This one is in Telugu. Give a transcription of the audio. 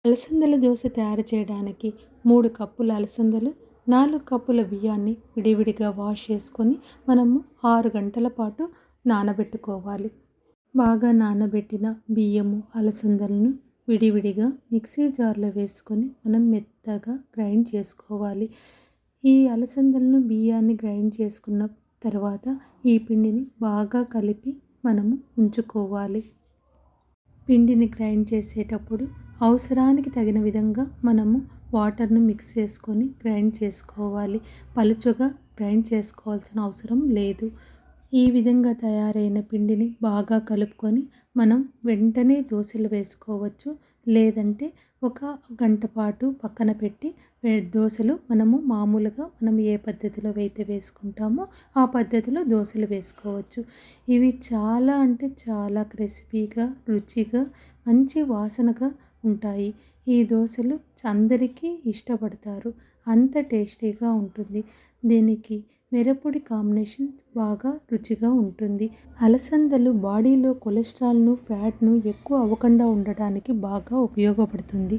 అలసందల దోశ తయారు చేయడానికి 3 కప్పుల అలసందలు, 4 కప్పుల బియ్యాన్ని విడివిడిగా వాష్ చేసుకొని మనము 6 గంటల పాటు నానబెట్టుకోవాలి. బాగా నానబెట్టిన బియ్యము, అలసందలను విడివిడిగా మిక్సీ జార్లో వేసుకొని మనం మెత్తగా గ్రైండ్ చేసుకోవాలి. ఈ అలసందలను బియ్యాన్ని గ్రైండ్ చేసుకున్న తర్వాత ఈ పిండిని బాగా కలిపి మనము ఉంచుకోవాలి. పిండిని గ్రైండ్ చేసేటప్పుడు అవసరానికి తగిన విధంగా మనము వాటర్ను మిక్స్ చేసుకొని గ్రైండ్ చేసుకోవాలి. పలుచగా గ్రైండ్ చేసుకోవాల్సిన అవసరం లేదు. ఈ విధంగా తయారైన పిండిని బాగా కలుపుకొని మనం వెంటనే దోశలు వేసుకోవచ్చు. లేదంటే ఒక గంట పాటు పక్కన పెట్టి దోశలు మనం ఏ పద్ధతిలో అయితే వేసుకుంటామో ఆ పద్ధతిలో దోశలు వేసుకోవచ్చు. ఇవి చాలా అంటే చాలా క్రిస్పీగా, రుచిగా, మంచి వాసనగా ఉంటాయి. ఈ దోశలు అందరికీ ఇష్టపడతారు. అంత టేస్టీగా ఉంటుంది. దీనికి మిరప్పొడి కాంబినేషన్ బాగా రుచిగా ఉంటుంది. అలసందలు బాడీలో కొలెస్ట్రాల్ను, ఫ్యాట్ను ఎక్కువ అవ్వకుండా ఉండటానికి బాగా ఉపయోగపడుతుంది.